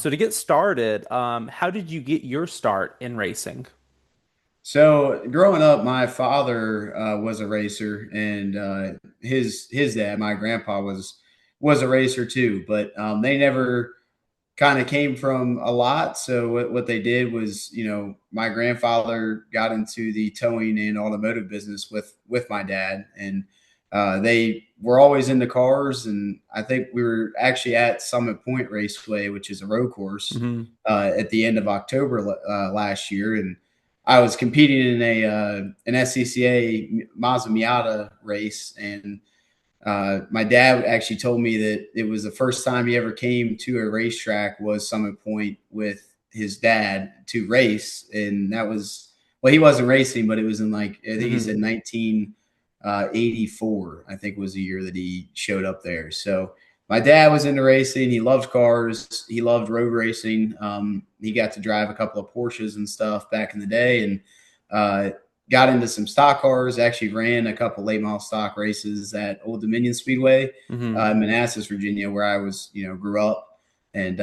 So to get started, how did you get your start in racing? So growing up, my father was a racer, and his dad, my grandpa, was a racer too. But they never kind of came from a lot. So what they did was, my grandfather got into the towing and automotive business with my dad, and they were always into cars. And I think we were actually at Summit Point Raceway, which is a road course, Hmm. at the end of October last year, and I was competing in an SCCA Mazda Miata race, and my dad actually told me that it was the first time he ever came to a racetrack was Summit Point with his dad to race, and that was he wasn't racing, but it was in like I think he Hmm. said 1984. I think was the year that he showed up there. So my dad was into racing. He loved cars. He loved road racing. He got to drive a couple of Porsches and stuff back in the day, and uh, got into some stock cars. Actually, ran a couple late model stock races at Old Dominion Speedway Hmm. in Manassas, Virginia, where I was, grew up. And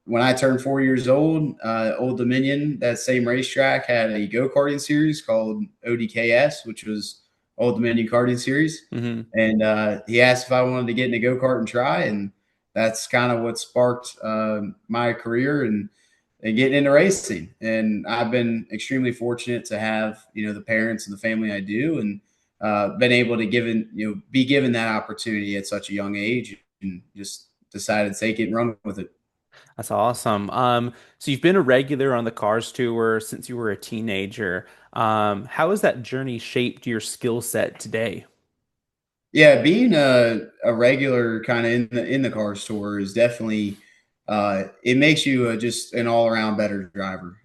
when I turned 4 years old, Old Dominion, that same racetrack, had a go karting series called ODKS, which was Old Dominion Karting Series. Hmm. And he asked if I wanted to get in a go kart and try, and that's kind of what sparked my career and getting into racing. And I've been extremely fortunate to have, the parents and the family I do, and been able to be given that opportunity at such a young age, and just decided to take it and run with it. That's awesome. So you've been a regular on the Cars Tour since you were a teenager. How has that journey shaped your skill set today? Yeah, being a regular kind of in the car store is definitely it makes you just an all around better driver.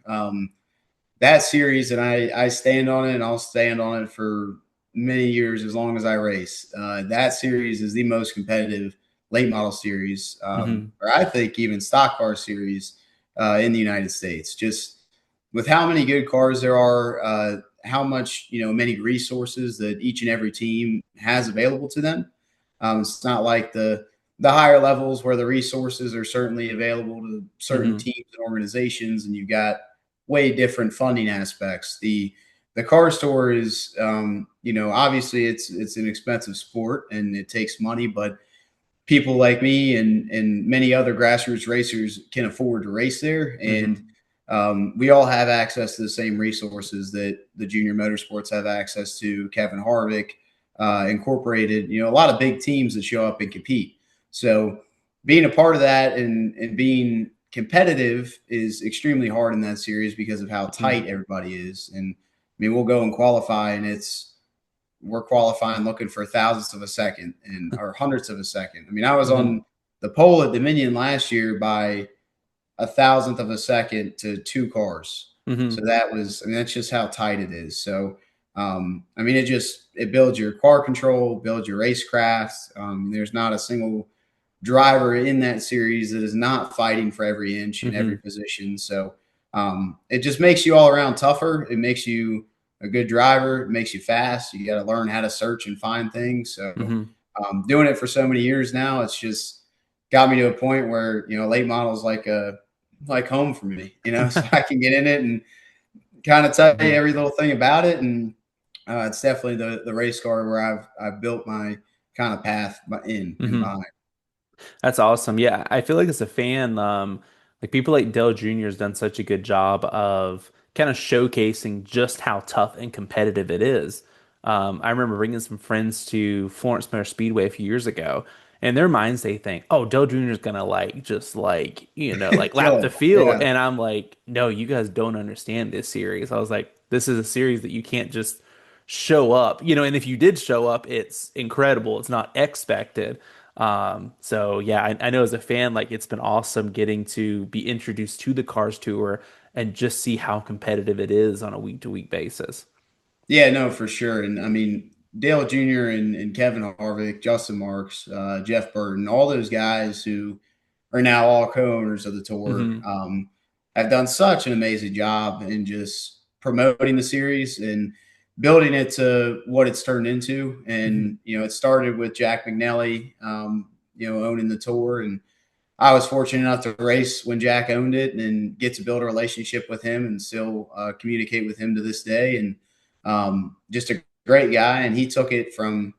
That series, and I stand on it, and I'll stand on it for many years as long as I race. That series is the most competitive late model series, Hmm. or I think even stock car series in the United States. Just with how many good cars there are, how much many resources that each and every team has available to them. It's not like the higher levels where the resources are certainly available to certain Hmm. teams and organizations, and you've got way different funding aspects. The car store is, obviously it's an expensive sport and it takes money, but people like me and many other grassroots racers can afford to race there. And Hmm. we all have access to the same resources that the junior motorsports have access to. Kevin Harvick, Incorporated, a lot of big teams that show up and compete. So being a part of that and being competitive is extremely hard in that series because of how Hmm. tight everybody is. And I mean, we'll go and qualify, and we're qualifying looking for thousandths of a second and or hundredths of a second. I mean, I was Hmm. on the pole at Dominion last year by a thousandth of a second to two cars. So Hmm. that was, I mean, that's just how tight it is. So, I mean, it builds your car control, builds your racecraft. There's not a single driver in that series that is not fighting for every inch in every Hmm. position. So it just makes you all around tougher. It makes you a good driver. It makes you fast. You got to learn how to search and find things. So Hmm. doing it for so many years now, it's just got me to a point where late model is like home for me. So I can get in it and kind of tell you Hmm. every little thing about it, and it's definitely the race car where I've built my kind of path in and Hmm. behind. That's awesome. Yeah, I feel like as a fan, like people like Dale Jr. has done such a good job of kind of showcasing just how tough and competitive it is. I remember bringing some friends to Florence Motor Speedway a few years ago. In their minds, they think, "Oh, Dale Jr. is gonna like just like like lap the Kill field," it. and I'm like, "No, you guys don't understand this series." I was like, "This is a series that you can't just show up, and if you did show up, it's incredible. It's not expected." So yeah, I know as a fan, like it's been awesome getting to be introduced to the Cars Tour and just see how competitive it is on a week to week basis. Yeah, no, for sure. And I mean, Dale Jr. and Kevin Harvick, Justin Marks, Jeff Burton, all those guys who are now all co-owners of the tour, Hmm. have done such an amazing job in just promoting the series and building it to what it's turned into. Hmm. And it started with Jack McNelly, owning the tour, and I was fortunate enough to race when Jack owned it and get to build a relationship with him and still communicate with him to this day. And just a great guy. And he took it from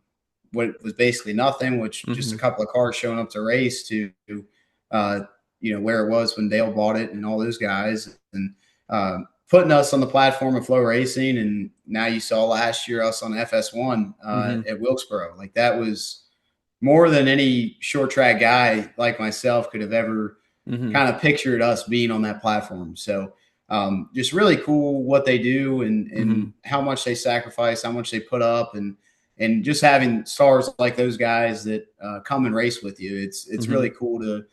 what was basically nothing, which just a Hmm. couple of cars showing up to race to, uh, where it was when Dale bought it and all those guys, and putting us on the platform of Flow Racing. And now you saw last year us on FS1 Hmm. at Wilkesboro. Like that was more than any short track guy like myself could have ever Hmm. kind of pictured us being on that platform. So just really cool what they do, and Hmm. how much they sacrifice, how much they put up, and just having stars like those guys that come and race with you. It's Hmm. really cool to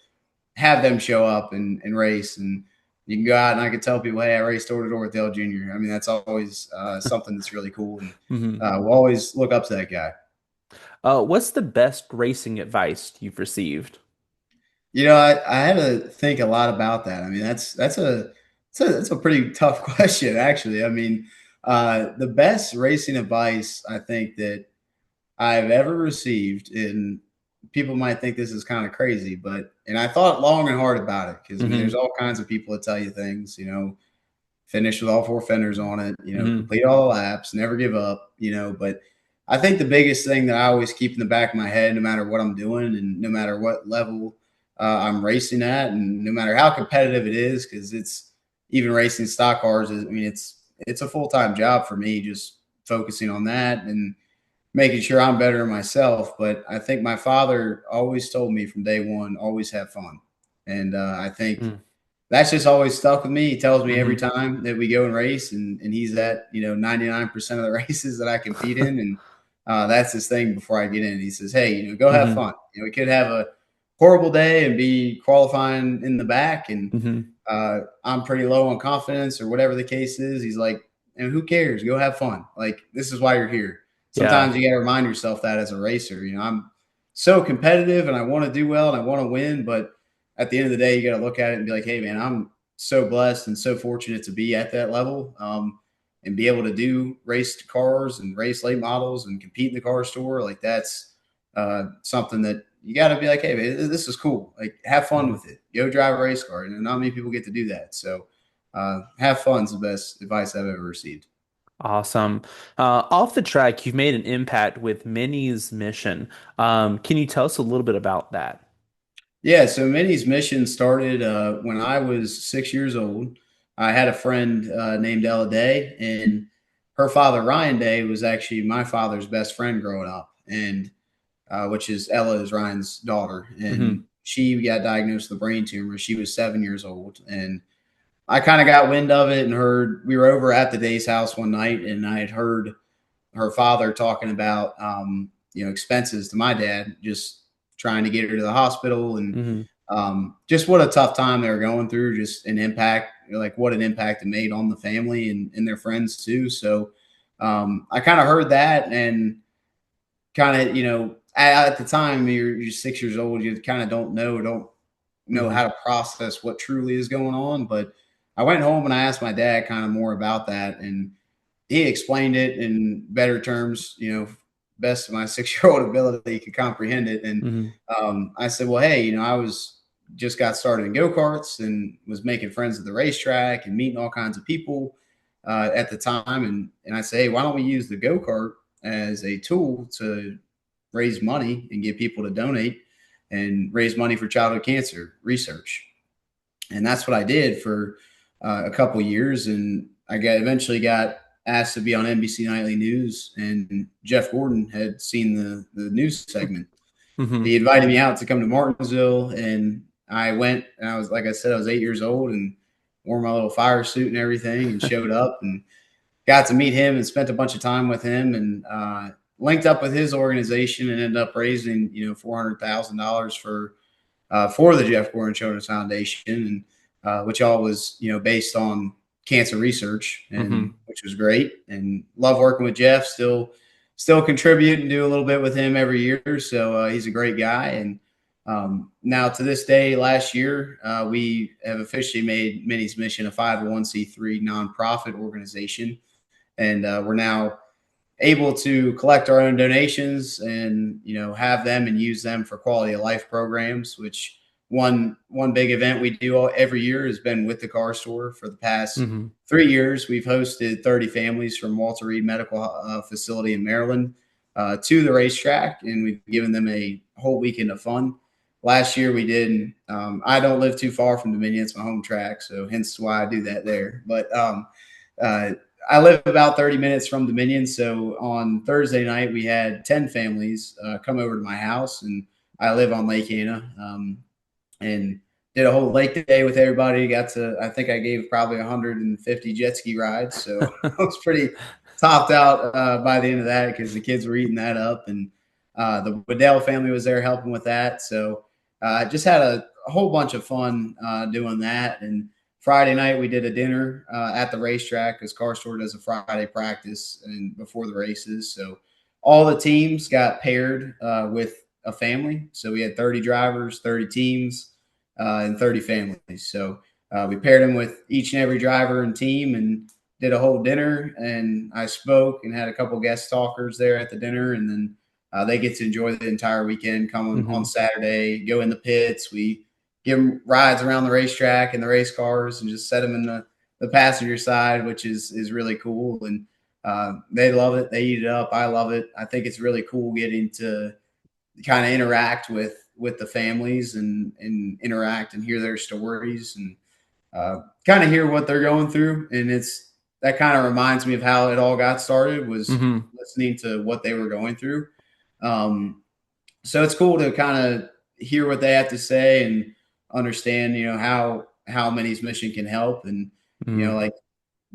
have them show up and race. And you can go out and I can tell people, hey, I raced door to door with Dale Jr. I mean, that's always something that's really cool. And Hmm. we'll always look up to that guy. What's the best racing advice you've received? I had to think a lot about that. I mean, that's a pretty tough question, actually. I mean, the best racing advice I think that I've ever received, and people might think this is kind of crazy, but and I thought long and hard about it because I mean, there's Hmm. all kinds of people that tell you things, finish with all four fenders on it, Hmm. complete all the laps, never give up, but I think the biggest thing that I always keep in the back of my head, no matter what I'm doing and no matter what level I'm racing at, and no matter how competitive it is, because it's even racing stock cars. I mean, it's a full time job for me, just focusing on that and making sure I'm better than myself. But I think my father always told me from day one, always have fun, and I think that's just always stuck with me. He tells me every Hmm. time that we go and race, and he's at 99% of the races that I compete in, and that's his thing before I get in. He says, "Hey, go have Hmm. fun. We could have a horrible day and be qualifying in the back, and Hmm. I'm pretty low on confidence or whatever the case is." He's like, "And who cares? Go have fun. Like this is why you're here." Yeah. Sometimes you got to remind yourself that as a racer. I'm so competitive and I want to do well and I want to win, but at the end of the day, you got to look at it and be like, hey, man, I'm so blessed and so fortunate to be at that level, and be able to do race cars and race late models and compete in the car store. Like that's something that you got to be like, hey, man, this is cool. Like have fun Mhm. with it. Go drive a race car. And not many people get to do that. So have fun is the best advice I've ever received. Awesome. Off the track, you've made an impact with Minnie's mission. Can you tell us a little bit about that? Yeah, so Minnie's mission started when I was 6 years old. I had a friend named Ella Day, and her father Ryan Day was actually my father's best friend growing up, and which is Ella is Ryan's daughter, and Hmm. she got diagnosed with a brain tumor. She was 7 years old, and I kind of got wind of it and heard we were over at the Day's house one night, and I had heard her father talking about expenses to my dad, just trying to get her to the hospital, and Hmm. just what a tough time they were going through, just an impact, like what an impact it made on the family and their friends too. So I kind of heard that, and kind of at the time you're 6 years old, you kind of don't know Hmm. how to process what truly is going on. But I went home and I asked my dad kind of more about that, and he explained it in better terms, best of my 6 year old ability could comprehend it. And Hmm. I said, well, hey, I was just got started in go karts and was making friends at the racetrack and meeting all kinds of people at the time. And I say, hey, why don't we use the go kart as a tool to raise money and get people to donate and raise money for childhood cancer research? And that's what I did for a couple years. And I eventually got asked to be on NBC Nightly News, and Jeff Gordon had seen the news segment. Hmm. He invited me out to come to Martinsville, and I went. And I was, like I said, I was 8 years old and wore my little fire suit and everything, and showed up and got to meet him and spent a bunch of time with him, and linked up with his organization and ended up raising $400,000 for the Jeff Gordon Children's Foundation, and which all was based on cancer research, and Hmm. which was great. And love working with Jeff. Still contribute and do a little bit with him every year. So he's a great guy. And now to this day, last year we have officially made Minnie's Mission a 501c3 nonprofit organization, and we're now able to collect our own donations and have them and use them for quality of life programs, which one big event we do every year has been with the car store. For the past Hmm. 3 years, we've hosted 30 families from Walter Reed Medical Facility in Maryland to the racetrack, and we've given them a whole weekend of fun. Last year we did. I don't live too far from Dominion; it's my home track, so hence why I do that there. But uh, I live about 30 minutes from Dominion, so on Thursday night we had 10 families come over to my house, and I live on Lake Anna. And did a whole lake day with everybody. Got to, I think I gave probably 150 jet ski rides. So I was pretty topped out by the end of that because the kids were eating that up. And the Waddell family was there helping with that. So I just had a whole bunch of fun doing that. And Friday night we did a dinner at the racetrack because Car Store does a Friday practice and before the races. So all the teams got paired with a family. So we had 30 drivers, 30 teams, and 30 families. So we paired them with each and every driver and team and did a whole dinner. And I spoke and had a couple guest talkers there at the dinner. And then they get to enjoy the entire weekend. Come on Hmm. Saturday, go in the pits. We give them rides around the racetrack and the race cars and just set them in the passenger side, which is really cool. And they love it. They eat it up. I love it. I think it's really cool getting to kind of interact with the families and interact and hear their stories and kind of hear what they're going through. And it's that kind of reminds me of how it all got started was Hmm. listening to what they were going through. Um, so it's cool to kind of hear what they have to say and understand, how Minnie's mission can help. And, Hmm. like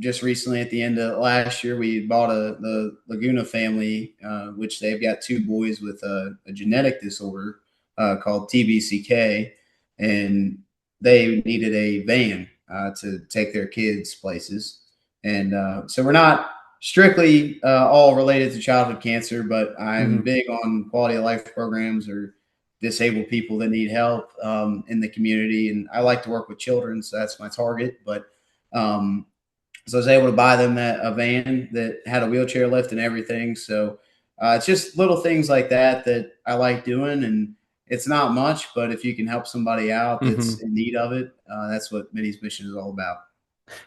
just recently at the end of last year, we bought the Laguna family, which they've got two boys with a genetic disorder called TBCK, and they needed a van to take their kids places. And so we're not strictly all related to childhood cancer, but I'm Hmm. big on quality of life programs or disabled people that need help in the community. And I like to work with children, so that's my target. But um, so I was able to buy them a van that had a wheelchair lift and everything. So it's just little things like that that I like doing, and it's not much, but if you can help somebody out that's Hmm. in need of it, that's what Minnie's mission is all about.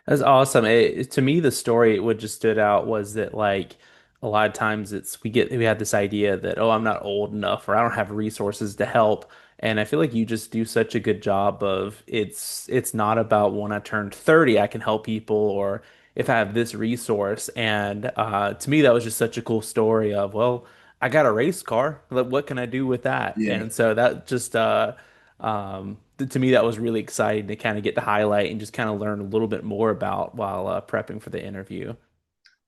That's awesome. To me, the story what just stood out was that like a lot of times we had this idea that oh I'm not old enough or I don't have resources to help, and I feel like you just do such a good job of it's not about when I turned 30 I can help people or if I have this resource, and to me that was just such a cool story of well I got a race car, like, what can I do with that? Yeah. And so that just to me, that was really exciting to kind of get to highlight and just kind of learn a little bit more about while prepping for the interview.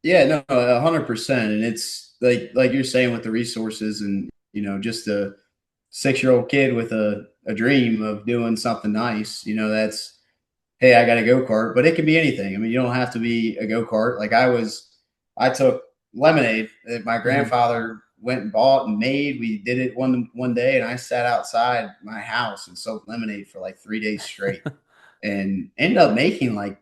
Yeah, no, 100%. And it's like you're saying with the resources and just a 6-year-old kid with a dream of doing something nice. That's hey, I got a go kart, but it can be anything. I mean, you don't have to be a go kart. Like I took lemonade that my Hmm. grandfather went and bought and made. We did it one day, and I sat outside my house and sold lemonade for like 3 days straight, and ended up making like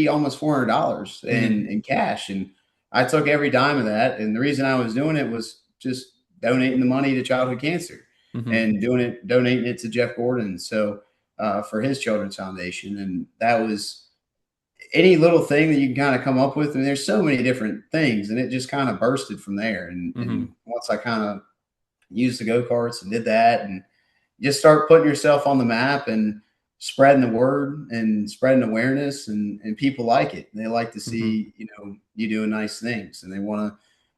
almost $400 Hmm. in cash. And I took every dime of that. And the reason I was doing it was just donating the money to childhood cancer Hmm. and donating it to Jeff Gordon. So for his children's foundation. And that was any little thing that you can kind of come up with. And there's so many different things, and it just kind of bursted from there. And Hmm. once I kind of used the go karts and did that, and just start putting yourself on the map and spreading the word and spreading awareness, and people like it. They like to Hmm. see you doing nice things, and they want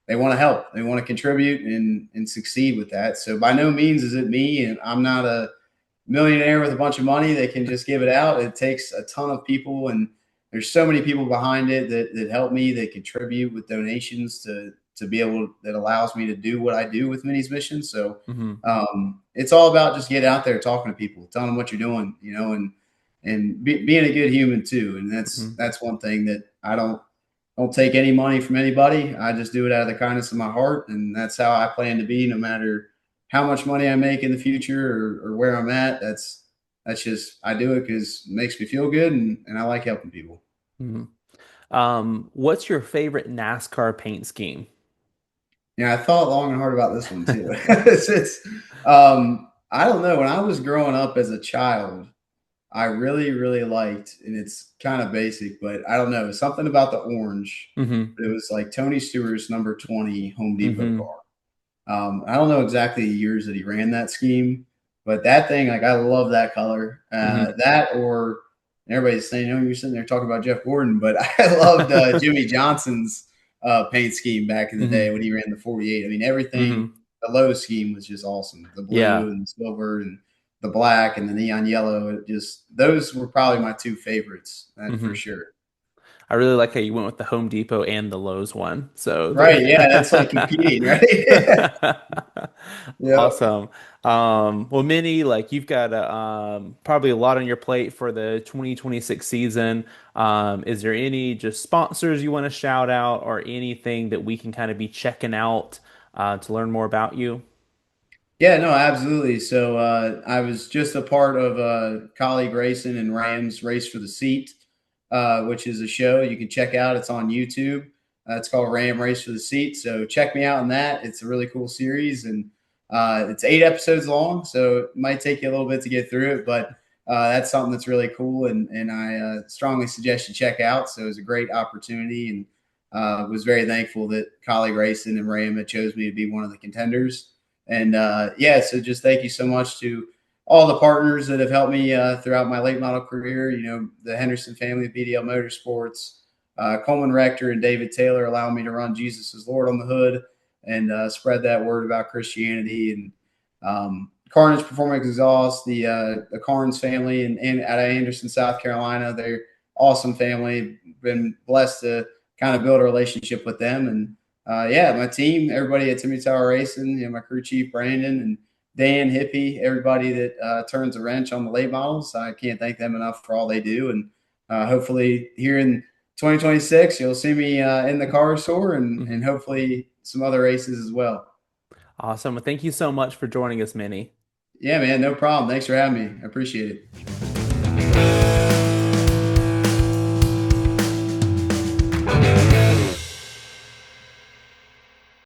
to help. They want to contribute and succeed with that. So by no means is it me, and I'm not a millionaire with a bunch of money that can just give it out. It takes a ton of people, and there's so many people behind it that help me, that contribute with donations to be able that allows me to do what I do with Minnie's mission. So Hmm. it's all about just getting out there, talking to people, telling them what you're doing, and being a good human too. And Hmm. that's one thing that I don't take any money from anybody. I just do it out of the kindness of my heart, and that's how I plan to be, no matter how much money I make in the future or where I'm at. That's just I do it because it makes me feel good, and I like helping people. Hmm. What's your favorite NASCAR paint scheme? Yeah, I thought long and hard about this one too. It's I don't know. When I was growing up as a child, I really, really liked, and it's kind of basic, but I don't know, something about the orange. Hmm. It was like Tony Stewart's number 20 Home Depot Hmm. car. I don't know exactly the years that he ran that scheme, but that thing, like, I love that color. Hmm. That or everybody's saying, oh, you're sitting there talking about Jeff Gordon, but I loved Jimmy Johnson's paint scheme back in the day Hmm. when he ran the 48. I mean, everything, Hmm. the Lowe's scheme was just awesome. The blue Yeah. and the silver and the black and the neon yellow. It just, those were probably my two favorites, for Hmm. sure. I really like how you went with the Home Depot and the Lowe's one. So Right. Yeah. That's like competing, right? Yep. awesome. Well, Minnie, like you've got probably a lot on your plate for the 2026 season. Is there any just sponsors you want to shout out or anything that we can kind of be checking out to learn more about you? Yeah, no, absolutely. So I was just a part of colleague racing and Rams Race for the Seat, which is a show you can check out. It's on YouTube. It's called Ram Race for the Seat. So check me out on that. It's a really cool series, and it's 8 episodes long, so it might take you a little bit to get through it, but that's something that's really cool, and I strongly suggest you check out. So it was a great opportunity, and was very thankful that colleague racing and Ram had chose me to be one of the contenders. And yeah, so just thank you so much to all the partners that have helped me throughout my late model career. You know, the Henderson family, BDL Motorsports, Coleman Rector, and David Taylor allowing me to run Jesus is Lord on the hood and spread that word about Christianity. And Carnage Performance Exhaust, the Carnes family, and out of Anderson, South Carolina, they're awesome family. Been blessed to kind of build a relationship with them. And yeah, my team, everybody at Timmy Tower Racing, my crew chief Brandon and Dan Hippie, everybody that turns a wrench on the late models. I can't thank them enough for all they do. And hopefully here in 2026, you'll see me in the car store and Hmm. hopefully some other races as well. Awesome. Well, thank you so much for joining us, Minnie. Yeah, man, no problem. Thanks for having me. I appreciate it.